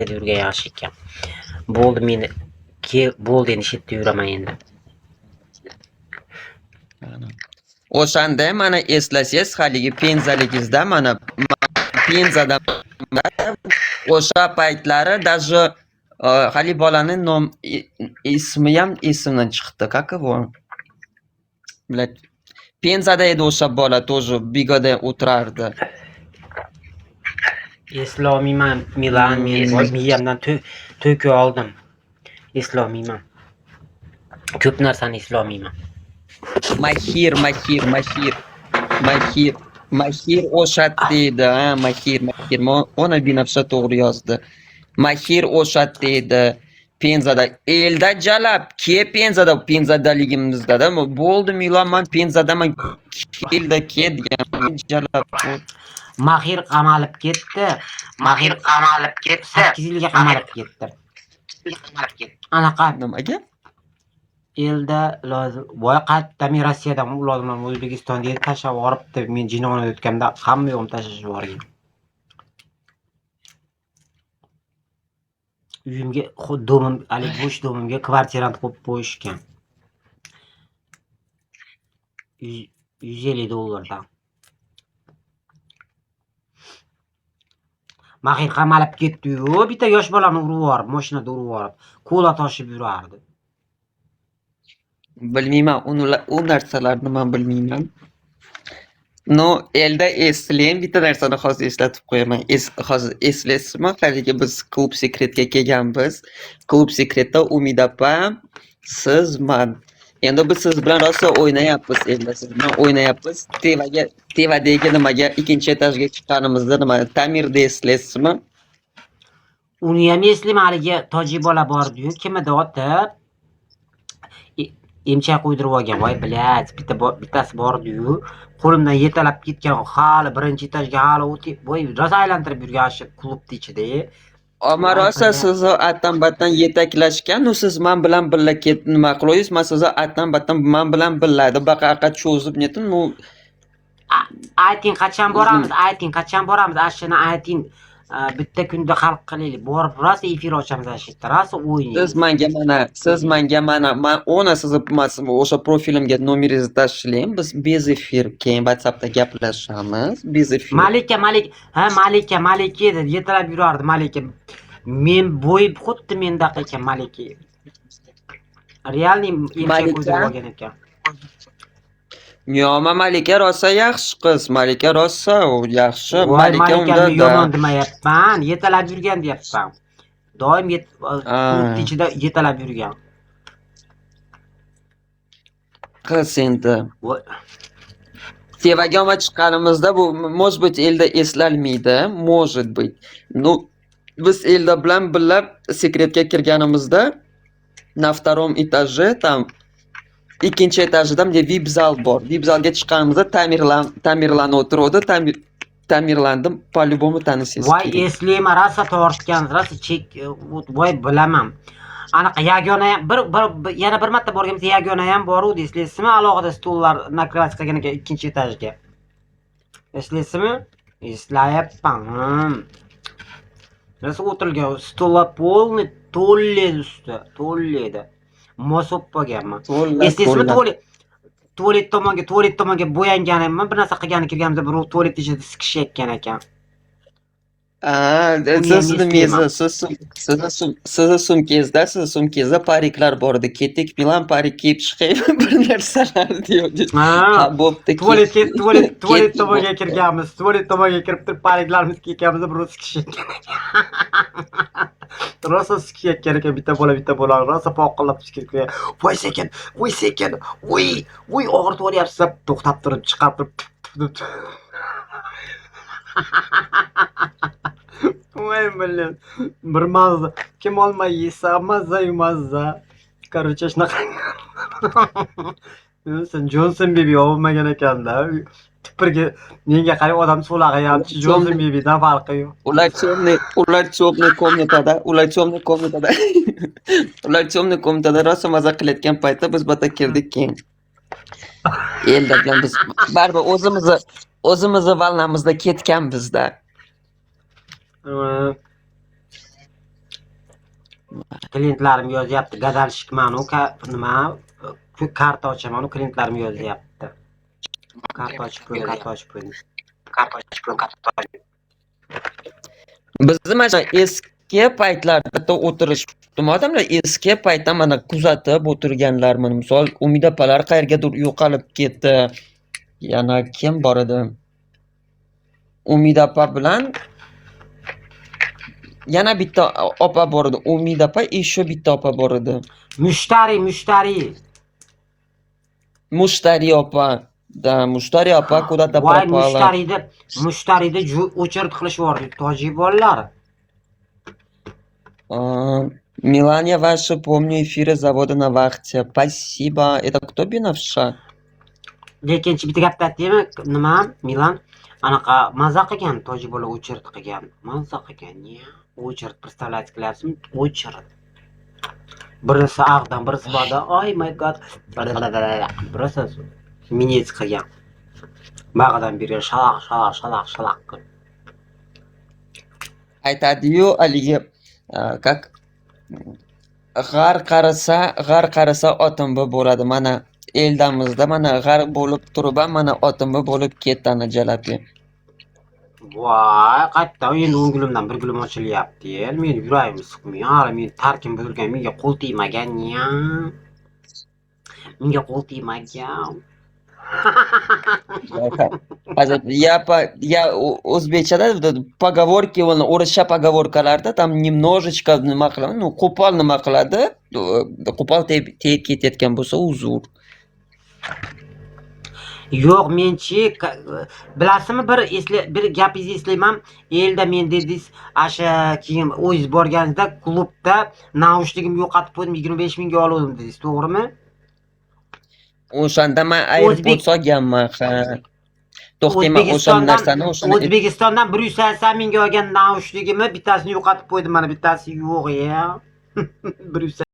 yurgan yaxshi ekan. Bo'ldi meni bo'ldi endi shetda yuraman endi. O'shanda mana eslasangiz haligi penzaligizda mana Penzada o'sha paytlari даже hali bolani ismi ham esimdan chiqdi. Как его? Блядь. Penzada edi o'sha bola, тоже bigada o'tirardi. Eslolmayman, Milan men miyamdan to'kib oldim. Eslolmayman. Ko'p narsani eslolmayman. Mahir o'shatdi edi, ha, Mahir. Ona binafsha to'g'ri yozdi. Mahir o'shatdi edi. Penzada elda jalab, penzadaligimizda bo'ldi Milan, men penzadaman, kelda degan jalab. Mahir qamalib ketdi. 8 yilga qamalib ketdi. Anaqa Nimaga? elda lozim. Voy qayerda men Rossiyadan ularni O'zbekistonga tashlab yuboribdi. Men jinoyat o'tganda hamma yo'qni tashlab yuborgan. Uyimga domim, alik bo'sh domimga kvartirani qo'yib qo'yishgan. $150. Mahir qamalib ketdi-yu, bitta yosh bolani urib yuborib, mashinada urib yuborib, ko'la toshib yurardi. Bilmayman, u narsalarni men bilmayman. No, elda eslayman, bitta narsani hozir eslatib qo'yaman. Hozir eslaysizmi? Haligi biz klub sekretga kelganmiz. Klub sekretda Umid opa, siz, men. Endi biz siz bilan rosa o'ynayapmiz, endi siz bilan o'ynayapmiz. Tevadagi nimaga ikkinchi etajga chiqqanimizda nima ta'mirda eslaysizmi? Uni ham eslayman, haligi tojik bola bordi-yu, kimida otib emchak qo'ydirib olgan. Voy, bilat, bittasi bordi-yu, qo'limdan yetalab ketgan, hali birinchi etajga hali o'tib, voy, rosa aylantirib yurgan shu klubning ichida. Ammo rosa sizni attan-battan yetaklashgan, siz men bilan birga nima qiloysiz? Men sizni attan-battan men bilan birga baqa cho'zib netim. Ayting qachon boramiz? Ashuni ayting. Bitta kunda xalq qilaylik. Borib rosa efir ochamiz ashitda. Rosa o'ynaymiz. Siz menga mana men ona sizni o'sha profilimga nomeringizni tashlang. Biz bez efir keyin WhatsAppda gaplashamiz. Bez efir. Malika edi, yetalab yurardi Malika. Men bo'yib xuddi mendaqa ekan Malika. Realniy emchak qo'ydirib olgan ekan. Yo'q, Malika rosa yaxshi qiz. Malika rosa yaxshi. Malika unda yomon demayapman, yetalab yurgan deyapman. Doim klub ichida yetalab yurgan. Qiz endi. Tevaga chiqqanimizda bu может быть elda eslalmaydi, может быть. Ну, biz elda bilan birga sekretga kirganimizda na втором этаже там ikkinchi etajda VIP zal bor. VIP zalga chiqqanimizda ta'mirlanib o'tirdi. Ta'mirlandim, по-любому tanisiz. Voy, eslayman, rosa tortgan, rosa chek, voy, bilaman. Anaqa yagona yana bir marta borganimizda yagona ham bor-edi, eslaysizmi? Alohida stullar nakrovать qilgan ekan ikkinchi etajga. Eslaysizmi? Eslayapman. Rosa o'tirgan, stullar polni to'llaydi. Mosop bo'lganman. Eslaysizmi, tualet tomonga bo'yanganimni, bir narsa qilgani kirganimizda bir tualet ichida sikishayotgan ekan. Sizni sumkangizda pariklar bor edi. Ketdik, Milan parik kiyib chiqay bir narsalar deyapsiz. Ha, bo'pti. Tualet tomonga kirganmiz. Tualet tomonga kirib turib pariklarimiz kiyganimizda bir sikishayotgan ekan. Rosa sikishayotgan ekan bitta bola rosa poqillab sikirgan. Voy sekin. Voy, og'ritib olyapsiz. To'xtab turib, chiqarib turib. Voy, bildim. Bir mazza. Kim olmay yesa, mazza. Короче, shunaqa. Sen Johnson Baby olmagan ekanda. Tipirga menga qarab odam so'lag'i ham Johnson Babydan farqi yo'q. Ular temniy komitada rosa maza qilayotgan paytda biz bota kirdik keyin. Elda bilan biz baribir o'zimizni valnamizda ketganmiz-da. Klientlarim yozyapti, gadalishmanu, nima, karta ochaman, klientlarim yozyapti. Karta ochib qo'ying, karta ochib qo'ying. Bizni mana shu eski paytlarda bitta o'tirish odamlar eski paytda mana kuzatib o'tirganlar, mana misol Umid opalar qayergadir yo'qolib ketdi. Yana kim bor edi? Umid opa bilan yana bitta opa bor edi. Umid opa, еще bitta opa bor edi. Mushtari. Mushtari opa. Da, Mushtari opa kуда-то Voy, пропала. mushtarida o'chirt qilishvordi, tojik bolalari. Милания, ваши, помню, эфиры завода на вахте. Спасибо. Это кто Binafsha? Lekinchi bitta gapni aytaymi, nima? Milan anaqa maza qilgan, tojik bola o'chirt qilgan. Maza qilgan, ya. O'chirt, представлять qilyapsizmi? O'chirt. Birisi ag'dan, birisi boda. Oh my god. Birisi minets qilgan. Bag'dan biri shalaq qilib. Aytadi-yu, haligi как g'ar qarasa otimbi bo'ladi. Mana eldamizda mana g'ar bo'lib turib, mana otimbi bo'lib ketdi ana jalapi. Voy, qayerdan endi 10 gulimdan 1 gulim ochilyapti. Men yuragim siqmay, hali men tarkim buzilgan, menga qo'l tegmagan-ya. Menga qo'l tegmagan. Я o'zbekchada поговорки, o'rischa поговоркаlarda там немножечко nima qiladi, ну qo'pol nima qiladi, qo'pol tegib ketayotgan bo'lsa uzr. Yo'q, menchi bilasizmi, bir gapingizni eslayman. Elda men dedingiz, asha keyin o'zingiz borganingizda klubda naushligimni yo'qotib qo'ydim, 25 mingga oldim dedingiz, to'g'rimi? O'shanda men AirPods olganman, ha. To'xtayman, o'sha narsani O'zbekistondan 180 mingga olgan naushligimni bittasini yo'qotib qo'ydim, mana bittasi yo'q ya. 180